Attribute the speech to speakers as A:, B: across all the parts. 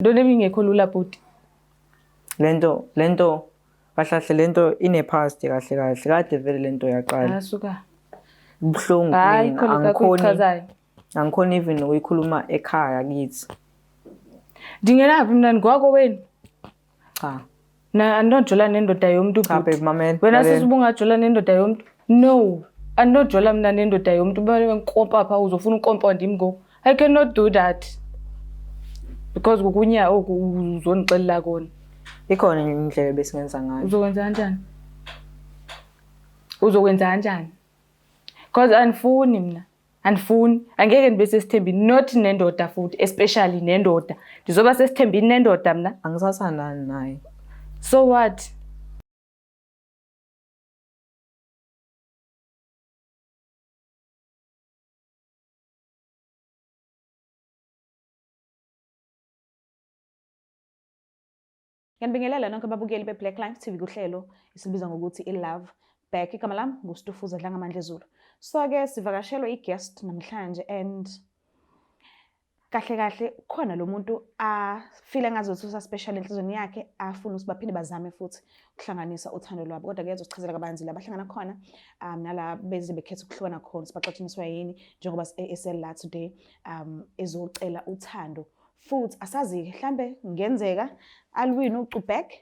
A: Into ebingekho lula bhuti.
B: Lento kahle lento ine past kahle kade vele lento yaqala.
A: Suka.
B: Kubuhlungu
A: Hayi
B: mina
A: khona kuchazayo.
B: angikhoni even ukuyikhuluma ekhaya kithi.
A: Ndingenaphi mina ngwako wenu?
B: Cha.
A: Na andinojola nendoda yomuntu
B: Cha
A: bhuti.
B: babe mamela.
A: Wena sesibungajola nendoda yomuntu? No. Andinojola mina nendoda yomuntu bale nkompa apha uzofuna ukompa ndimi ngo. I cannot do that. Because kukunya uzonixelela kona.
B: Ikhona indlela besingenza ngayo.
A: Uzokwenza kanjani? Uzokwenza kanjani? Because anifuni mina. Anifuni. Angeke nibe sesithembini not nendoda futhi especially nendoda. Ndizoba sesithembini nendoda mina.
B: Angisasandani naye.
A: So what?
C: Ngiyanibingelela nonke ababukeli be-Black Line TV kuhlelo esibiza ngokuthi i-Love Back. Igama lami nguStufuza Dlangamandla Zulu. So-ke sivakashelwe i-guest namhlanje and kahle khona lo muntu afile ngazuthi usa-special enhlizweni yakhe afuna ukuthi baphinde bazame futhi ukuhlanganisa uthando lwabo. Kodwa-ke uzochazela kabanzi la bahlangana khona nala beze bekhetha ukuhlukana khona sibaxoxiniswa yini njengoba esela today ezocela uthando. Futhi asazi mhlambe ngenzeka alwini uCubek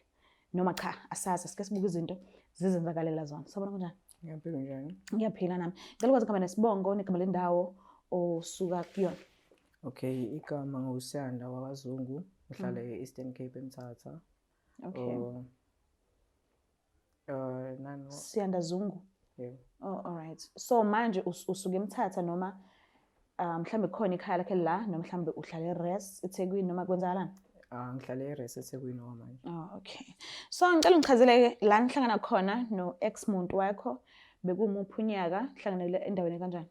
C: noma cha asazi sike sibuka izinto zizenzakalela zona. Sabona kanjani?
B: Ngiyaphila njani?
C: Ngiyaphila nami. Ngicela ukwazi ngaba nesibongo negama lendawo osuka kuyona.
B: Okay, igama ngusiyanda wakwaZungu, ngihlala e-Eastern Cape eMthatha.
C: Okay.
B: Nani?
C: Siyanda Zungu.
B: Yeah.
C: Oh, all right. So manje usuke eMthatha noma mhlambe khona ikhaya lakhe la noma mhlambe uhlala eRes eThekwini noma kwenzakalani?
B: Ngihlala eRes eThekwini manje.
C: Oh, okay. So ngicela ngichazele la nihlangana khona no ex muntu wakho bekumuphi unyaka hlanganele endaweni kanjani?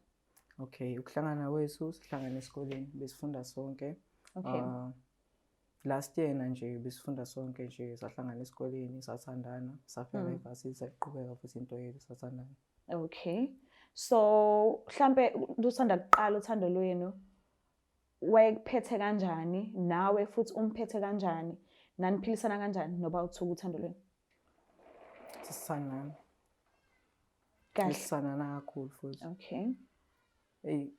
B: Okay, ukuhlangana kwethu sihlangana esikoleni besifunda sonke.
C: Okay.
B: Last year nje besifunda sonke nje sahlangana esikoleni sathandana safika eVarsity saqhubeka futhi into yethu sathandana.
C: Okay. So mhlambe lusanda kuqala uthando lwenu wayekuphethe kanjani nawe futhi umphethe kanjani naniphilisana kanjani noba uthuka uthando lwenu?
B: Sisandana.
C: Kahle.
B: Sisandana kakhulu futhi.
C: Okay.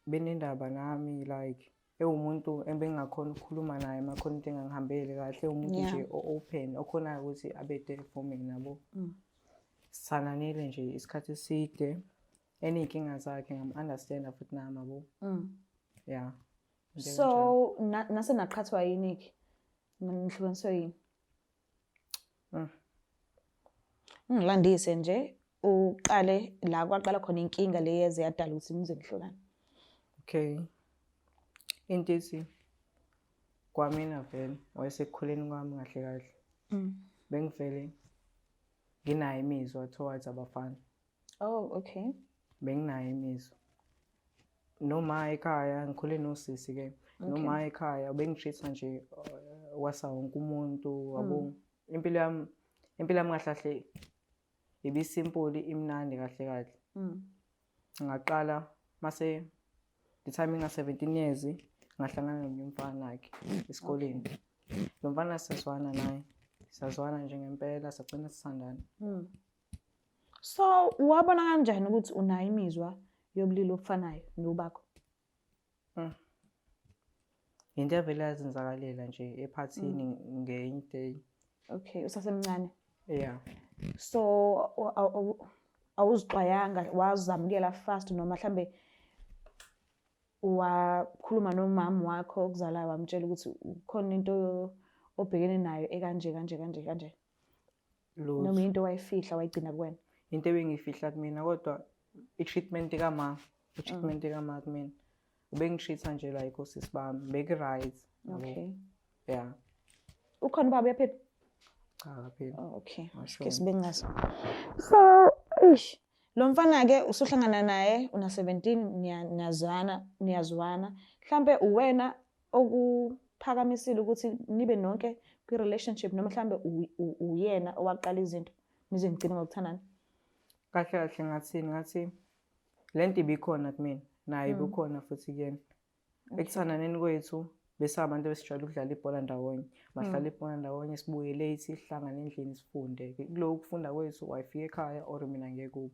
B: Benindaba nami like umuntu engingakhona ukukhuluma naye makhona into engangihambele kahle umuntu nje open okhonayo ukuthi abe there for mina yabo. Sananele nje isikhathi eside eneyinkinga zakhe ngam-understanda futhi nami yabo. Yeah.
C: So nase naqhathwa yini ke? Nihlukaniswe yini? Ngilandise nje uqale la kwaqala khona inkinga leyeze yadala ukuthi nize nihlukane.
B: Okay. Into ethi kwamina vele wayesekukhuleni kwami kahle. Bengivele nginayo imizwa towards abafana.
C: Oh, okay.
B: Benginayo imizwa. Noma ekhaya ngikhule nosisi ke. Noma ekhaya bengitreat nje wasa wonke umuntu wabo. Impilo yami kahle ibisimple imnandi kahle. Ngaqala mase the time nga 17 years ngahlangana nomfana wakhe esikoleni. Lo mfana sasizwana naye. Sazwana nje ngempela sagcina sisandana.
C: So wabona kanjani ukuthi unayo imizwa yobulili obufanayo nobakho?
B: Into vele yazenzakalela nje ephathini ngenye day.
C: Okay, usasemncane.
B: Yeah.
C: So awuzixwayanga wazamukela fast noma mhlambe wakhuluma nomama wakho okuzalayo wamtshela ukuthi ukhona into obhekene nayo ekanje. Noma into wayifihla wayigcina kuwena.
B: Into ebengifihla kumina kodwa i-treatment kama kumina. Ubengitreat nje like usisi bami beke right.
C: Okay.
B: Yeah.
C: Ukhona baba yaphepha?
B: Cha phela.
C: Okay. Sike sibengazi. So, lo mfana ke usuhlangana naye una 17 niyazwana. Mhlambe uwena okuphakamisile ukuthi nibe nonke kwi relationship noma mhlambe uyena owaqala izinto nize nigcine ngokuthandana.
B: Kahle ngathi lento ibikhona kumina naye ibikhona futhi kuyena. Ekuthandaneni kwethu bese abantu besijwayele ukudlala ibhola ndawonye. Mahlala ibhola ndawonye sibuye late sihlangane endlini sifunde. Kuloku kufunda kwethu wayefika ekhaya or mina ngiye kubo.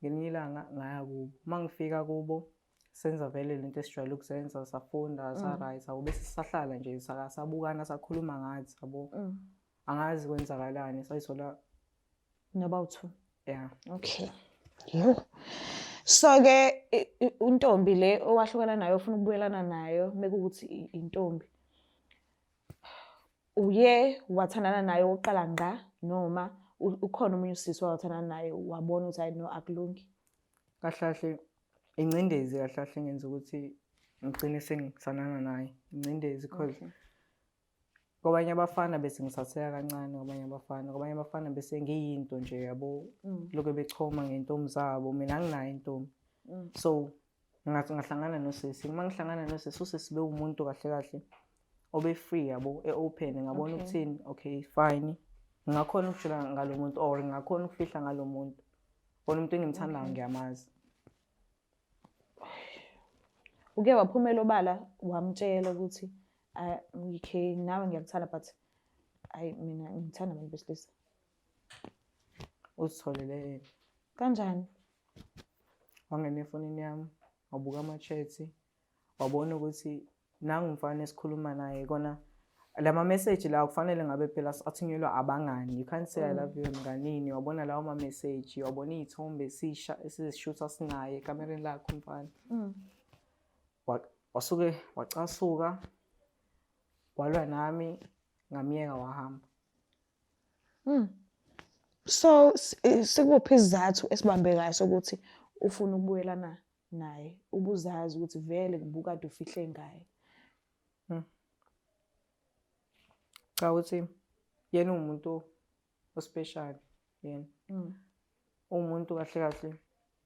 B: Ngelinye ilanga ngaya kubo. Uma ngifika kubo senza vele lento esijwayele ukuzenza safunda sa-right bese sisahlala nje sabukana sakhuluma ngathi yabo. Angazi kwenzakalani sayithola
C: noba u2.
B: yeah.
C: Okay. Yo. So-ke untombi le owahlukana nayo ufuna ukubuyelana nayo mekukuthi intombi. Uye wathandana nayo oqala ngqa noma ukhona umunye usisi wathandana naye wabona ukuthi hayi no akulungi.
B: Kahle ingcindezi kahle ngenza ukuthi ngigcine sengisanana naye. Ingcindezi because kwabanye abafana bese ngisatheka kancane kwabanye abafana bese ngiyinto nje yabo lokho bechoma ngentombi zabo mina nginayo intombi. So ngathi ngahlangana nosisi uma ngihlangana nosisi usisi be umuntu kahle obe free yabo open ngabona ukuthini okay fine ngakhona ukujula ngalomuntu or ngakhona ukufihla ngalomuntu bona umuntu engimthandayo ngiyamazi.
C: Uke waphumela obala wamtshela ukuthi okay nawe ngiyakuthanda but mina ngithanda abantu besilisa.
B: Uzitholele
C: Kanjani?
B: wangena efonini yami wabuka ama-chats wabona ukuthi nangumfana esikhuluma naye kona lama message la kufanele ngabe phela athunyelwa abangani. You can't say I love you mnganini. Wabona lawo ma message wabona izithombe esizishutha sinaye ekamereni lakho umfana. Wasuke wacasuka walwa nami ngamiyeka wahamba.
C: So sikuphi isizathu esibambekayo sokuthi ufuna ukubuyelana naye ubuzazi ukuthi vele kubuka kade ufihle ngaye?
B: Cha uthi yena umuntu ospecial yena. Umuntu kahle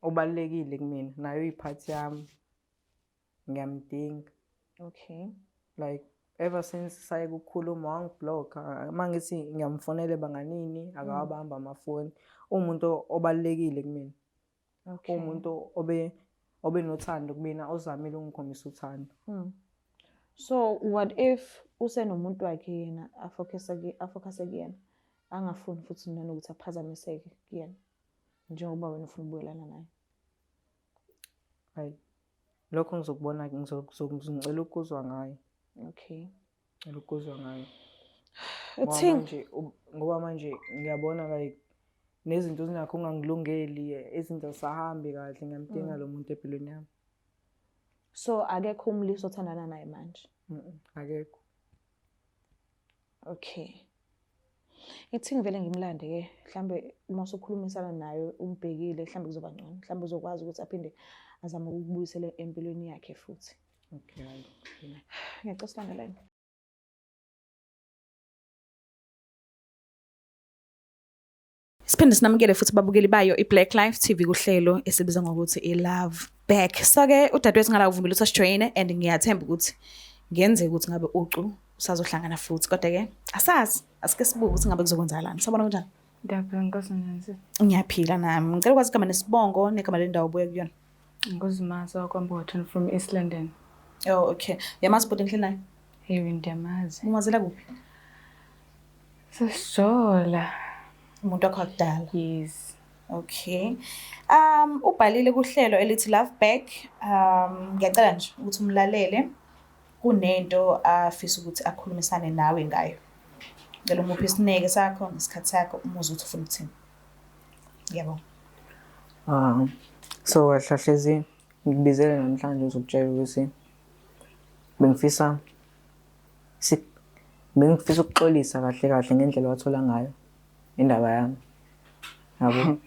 B: obalekile kumina nayo iphathi yami ngiyamdinga.
C: Okay.
B: Like ever since saye ukukhuluma wangiblock mangithi ngiyamfonela banganini akawabamba amafoni. Umuntu obalekile kumina.
C: Okay.
B: Umuntu obe nothando kumina ozamile ungikhombisa uthando.
C: So what if usenomuntu wakhe yena afocus kuyena angafuni futhi nanokuthi aphazamiseke kuyena njengoba wena ufuna ukubuyelana naye?
B: Hayi lokho ngizokubona ngizocela ukuzwa ngayo.
C: Okay.
B: Ngicela ukuzwa ngayo. Ngoba manje ngiyabona like nezinto zinakho ungangilungeli izinto sahambi kahle ngiyamdinga lo muntu empilweni yami.
C: So akekho umlisi othandana naye manje?
B: Akekho.
C: Okay. Ithi ngivele ngimlande ke mhlambe uma usukhulumisana naye umbhekile mhlambe kuzoba ngcono mhlambe uzokwazi ukuthi aphinde azama ukubuyisela empilweni yakhe futhi.
B: Okay.
C: Ngiyacela silandelane. Siphinde sinamukele futhi babukeli bayo iBlack Life TV kuhlelo esibiza ngokuthi iLove Back. So ke udadewethu ngala uvumbile ukuthi asijoyine and ngiyathemba ukuthi ngiyenzeka ukuthi ngabe ucu usazohlangana futhi kodwa ke asazi asike sibuke ukuthi ngabe kuzokwenzakalani. Sabona kanjani?
A: Ngiyaphila Nkosi.
C: Ngiyaphila nami. Ngicela kwazi igama nesibongo negama lendawo obuya kuyona.
A: Ngozimasa wakwambothana from East London.
C: Oh okay. Yamazi bhuti enhlini nayo?
A: Hey ndiyamazi.
C: Umazela kuphi?
A: Sesijola.
C: Umuntu wakho akudala.
A: Yes.
C: Okay. Ubhalile kuhlelo elithi Love Back. Ngiyacela nje ukuthi umlalele kunento afisa ukuthi akhulumisane nawe ngayo. Ngelo muphi isineke sakho ngesikhathi sakho umuzi uthi ufuna ukuthini. Yebo.
B: So kahlezi ngikubizele namhlanje uzokutshela ukuthi bengifisa ukuxolisa kahle ngendlela wathola ngayo indaba yami. Yabo.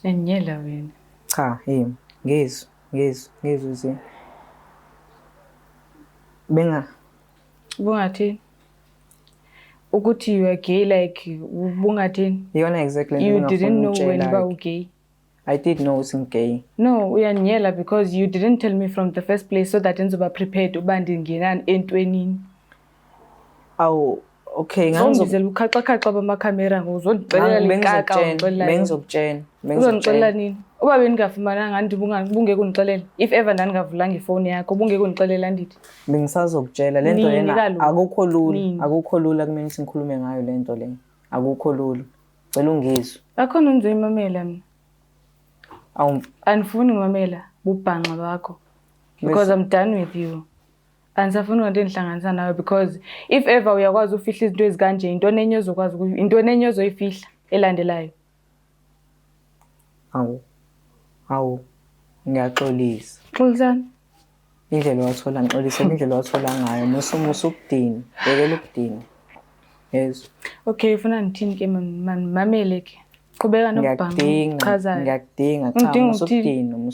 A: Enyela wena.
B: Cha, ngizwe ukuthi
A: bungathini ukuthi you are gay like bungathini?
B: Yona exactly.
A: You didn't know when you were gay.
B: I did know it's gay.
A: No, uyanyela because you didn't tell me from the first place so that ngizoba prepared uba ndingena entwenini.
B: Awu okay
A: ngizozela ukhaxa bama camera ngozondicelela lekaka
B: bengizokutshela.
A: Uzongixolela nini? Uba bengingafumananga andithi bungeke undixelela. If ever ndandingavulanga ifowuni yakho bungeke undixelela andithi.
B: Bengisazokutshela lento
A: Nini
B: lena
A: kaloku?
B: akukho lula.
A: Nini?
B: Akukho lula kumele sikhulume ngayo lento le. Akukho lula. Cela ungizwe.
A: Akhona unzoyimamela mina.
B: Awu
A: Andifuni umamela bubhanqa bakho. Because I'm done with you. Andisafuni ngento endihlanganisa nawe because if ever uyakwazi ufihla izinto ezikanje intoni enye ozokwazi intoni enye ozoyifihla elandelayo.
B: Awu ngiyaxolisa.
A: Xolisana.
B: Indlela wathola ngixolisa indlela wathola ngayo musu ukudini. Bekela ukudini. Yes.
A: Okay, ufuna ngithini ke mamele ke. Qhubeka nokubhanqa chazayo.
B: Ngiyakudinga cha musu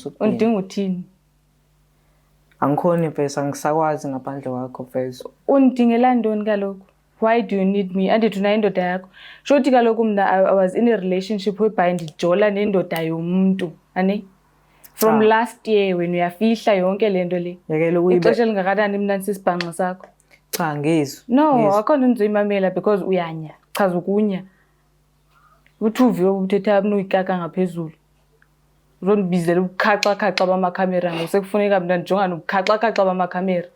B: ukudini.
A: Udinga uthini?
B: Angikhoni mfethu ngisakwazi ngaphandle kwakho mfethu.
A: Undingela ntoni kaloku? Why do you need me? Andithi una indoda yakho. Shothi kaloku mina I was in a relationship whereby ndijola nendoda yomuntu, ane? From last year when uyafihla yonke lento le.
B: Yakela ukuyibe.
A: Ixesha lingakanani mina nisibhanqa sakho?
B: Cha ngizwe.
A: No, akhona unzoyimamela because uyanya. Chaza ukunya. Uthi uviwe ubuthetha abunuyikaka ngaphezulu. Uzondibizela ubukhaxa bamakhamera ngosekufuneka mina ndijonga nobukhaxa bamakhamera.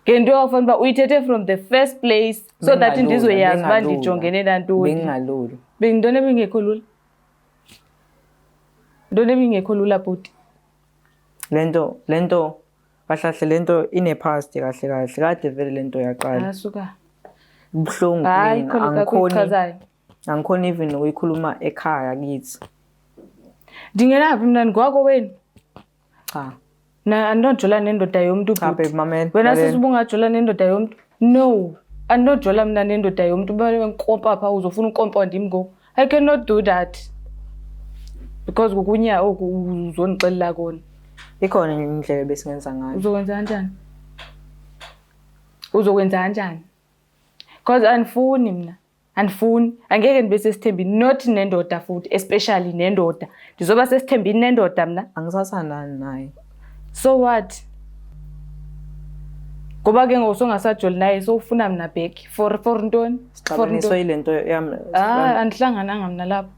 A: Ngento yakufanele uba uyithethe from the first place so that ndizoyazi uba ndijongene nantoni.
B: Bengingalula.
A: Bengintoni ebingekho lula? Ntoni ebingekho lula bhuti?
B: Lento kahle lento ine past kahle kade vele lento yaqala.
A: Asuka.
B: Ubhlungu mina angikhoni even ukuyikhuluma ekhaya kithi.
A: Ndingelaphi mina ngwako wena?
B: Cha.
A: Na andinojola nendoda yomuntu
B: Cha
A: bhuti.
B: babe mamela.
A: Wena sesibungajola nendoda yomuntu? No. Andinojola mina nendoda yomuntu bale nkompa apha uzofuna ukompa ndim ngoku. I cannot do that. Because kukunya oku uzonixelela kona.
B: Ikhona indlela besingenza ngayo.
A: Uzokwenza kanjani? Uzokwenza kanjani? Because andifuni mina. Andifuni. Angeke ndibe sesithembini not nendoda futhi especially nendoda. Ndizoba sesithembini nendoda mina.
B: Angisasandani naye.
A: So what? Ngoba ke ngosongasajoli naye so ufuna mina back for ntoni?
B: For lento yami.
A: Andihlangananga mina lapho.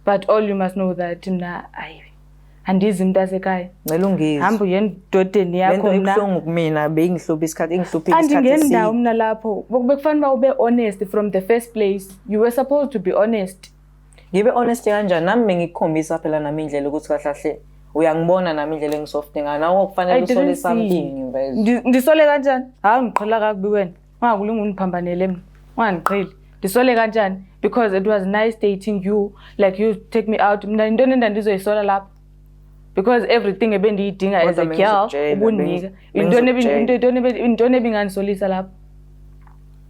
A: But all you must know that mina andizi umuntu asekhaya.
B: Ngicela ungizwe.
A: Hamba uyendodeni yakho mina.
B: Lento ebuhlungu kumina bengihlupha isikhathi engihluphile isikhathi
A: Andingendawo mina lapho. Bekufanele ube honest from the first place. You were supposed to be honest.
B: Ngibe honest kanjani nami bengikukhombisa phela nami indlela ukuthi kahle uyangibona nami indlela engisoft ngana nawe kufanele usole something mfethu.
A: Ndisole kanjani? Hayi ngiqhela kakubi wena. Ungakulinga uniphambanele mina. Ungangiqheli. Ndisole kanjani? Because it was nice dating you, like you take me out. Mina intoni endandizoyisola lapha. Because everything ebendiyidinga as a girl ubunika. Intoni ebinganisolisa lapha.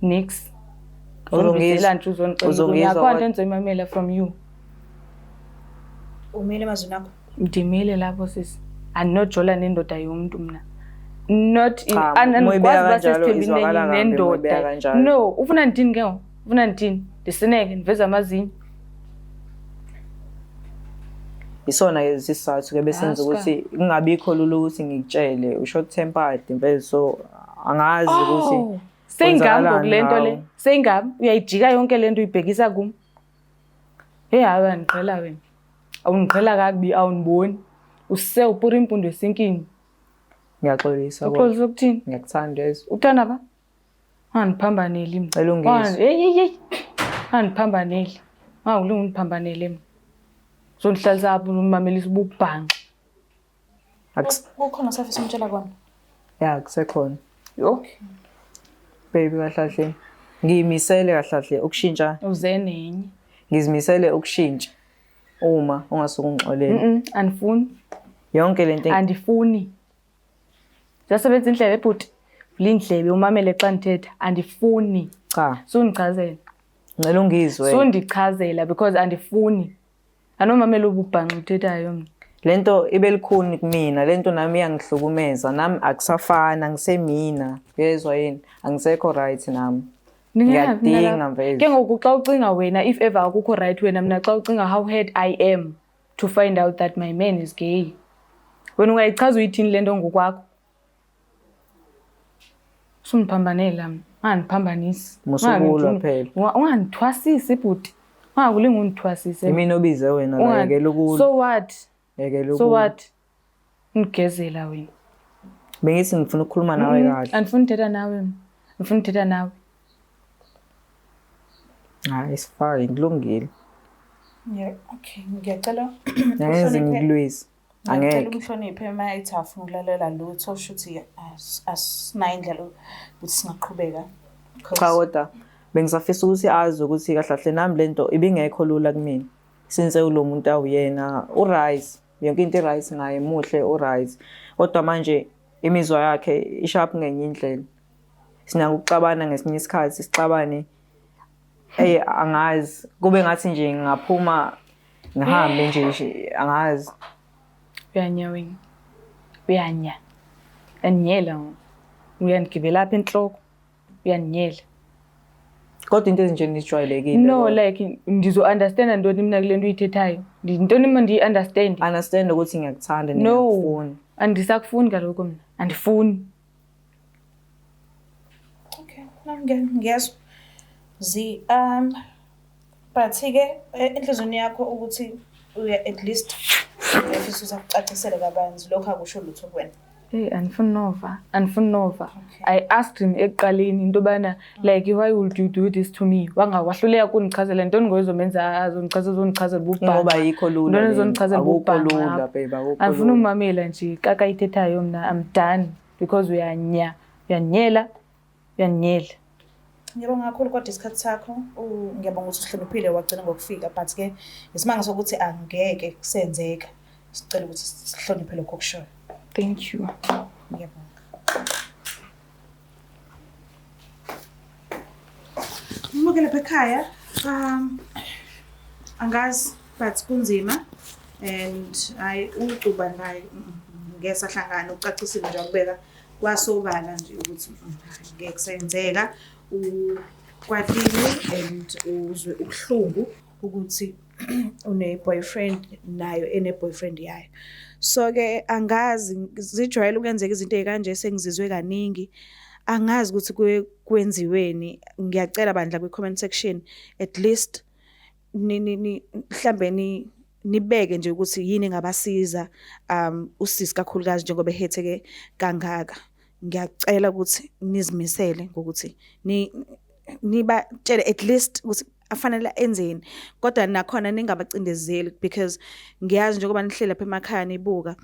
A: Nix. Uzongizela nje uzonixelela. Yakho into enzoyimamela from you.
C: Umile mazwi nakho.
A: Ndimile lapho sisi. Andinojola nendoda yomuntu mina. Not in andikwazi basesithembini nendoda. No, ufuna ndini ke? Ufuna ndini? Ndisineke ndiveza amazinyo.
B: Isona isizathu ke besenza ukuthi ngingabikho lula ukuthi ngikutshele ushort tempered mfethu so angazi ukuthi
A: sengami kulento le sengami uyayijika yonke lento uyibhekisa kum. Hayi angiqhela wena. Awungiqhela kakubi awuniboni. Use upura impundo esinkini.
B: Ngiyaxolisa
A: kodwa. Uxolisa ukuthini?
B: Ngiyakuthanda yezo.
A: Uthanda ba? Angiphambaneli mina.
B: Cela ungizwe.
A: Hey. Angiphambaneli. Ngawulinga uniphambanele mina. Sondihlalisa apho umamelisa ububhanqa.
C: Kukhona safisa umtshela kona.
B: Ya kusekhona.
A: Yo.
B: Baby kahlahle. Ngiyimisele kahlahle ukushintsha.
A: Uzenenye.
B: Ngizimisele ukushintsha. Uma ungasuka ungixolele.
A: Andifuni.
B: Yonke lento
A: andifuni. Zasebenza indlebe ebhuti. Lindlebe umamele xa ndithetha andifuni.
B: Cha.
A: Sundichazela.
B: Ngicela ungizwe.
A: Sundichazela because andifuni. Anomamela ububhanqa uthethayo mina.
B: Lento ibelikhuni kumina, lento nami iyangihlukumeza, nami akusafana, ngisemina. Yezwa yini? Angisekho right nami. Ngiyadinga mfethu.
A: Ke ngoku xa ucinga wena if ever akukho right wena mina xa ucinga how hurt I am to find out that my man is gay. Wena ungayichaza uyithini lento ngokwakho? Sungiphambanela mina. Angiphambanisi.
B: Musubulwa phela.
A: Ungangithwasisi ibhuti. Ungakulinga undithwasise.
B: Imini obize wena la yekela ukula.
A: So what?
B: Yekela
A: So what? Ngigezela wena.
B: Bengithi ngifuna ukukhuluma nawe kahle.
A: Andifuni uthetha nawe mina. Ngifuna uthetha nawe.
B: Hayi sifine kulungile.
C: Yeah, okay. Ngiyacela
B: Angeze ngikulwise.
C: Angeke
B: Angeke.
C: umhloniphe uma ethi afuna ukulalela lutho shuthi asinayo indlela ukuthi singaqhubeka.
B: Cha kodwa bengisafisa ukuthi azi ukuthi kahle kahle nami lento ibingekho lula kumina. Since ulo muntu awuyena urise. Yonke into iright ngaye muhle urise. Kodwa manje imizwa yakhe isharp ngenye indlela. Sinako ukucabana ngesinye isikhathi sixabane angazi kube ngathi nje ngaphuma ngihambe nje angazi.
A: Uyanya wena. Uyanya. Anyela. Uyangibela lapha enhloko. Uyanyela.
B: Kodwa into ezinje nijwayelekile.
A: No like ndizo understand ntoni mina kule nto uyithethayo. Ntoni mina ndi understand.
B: Understand ukuthi ngiyakuthanda
A: No.
B: ngiyakufuna.
A: Andisakufuni kaloku mina. Andifuni.
C: Okay, ngiyezwa. But-ke enhlizweni yakho ukuthi uya at least ufisa uzakucacisela kabanzi lokho akusho lutho kuwena.
A: Hey, andifuni nova. I asked him ekuqaleni into bana like why would you do this to me? Wahluleka kundichazela ntoni ngozomenza azonichazela ububha.
B: Ngoba yikho lula.
A: Ntoni ezonichazela ububha.
B: Lula babe akukho.
A: Andifuna umamela nje kaka ithethayo mina I'm done because uyanyela.
C: Ngiyabonga kakhulu kodwa isikhathi sakho ngiyabonga ukuthi uhloniphile wagcina ngokufika but-ke isimanga sokuthi angeke kusenzeka sicela ukuthi sihloniphe lokho okushoyo.
A: Thank you.
C: Ngiyabonga. Umuke lapha ekhaya angazi but kunzima and ucuba naye ngesahlangana ucacisile nje ukubeka kwasobala nje ukuthi ngeke kusenzeka ukwatile and uzwe ubuhlungu ukuthi une-boyfriend nayo ene-boyfriend yayo. So-ke angazi zijwayele ukwenzeka izinto ey'kanje sengizizwe kaningi. Angazi ukuthi kwenziweni. Ngiyacela bandla kwi-comment section at least mhlambe nibeke nje ukuthi yini engabasiza usisi kakhulukazi njengoba ehetheke kangaka. Ngiyacela ukuthi nizimisele ngokuthi nibatshele at least ukuthi afanele enzeni kodwa nakhona ningabacindezeli because ngiyazi njengoba nihleli lapha emakhaya nibuka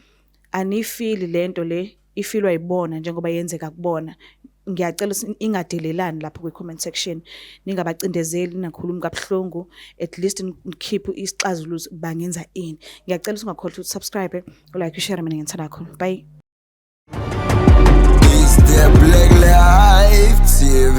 C: anifili lento le ifilwa yibona njengoba yenzeka kubona. Ngiyacela ukuthi ingadelelani lapha kwi-comment section ningabacindezeli nakhuluma kabuhlungu at least keep isixazululo bangenza ini. Ngiyacela ukuthi ungakhohlwa ukuthi subscribe like share mina ngithanda kakhulu. Bye.
D: Is der Black Life TV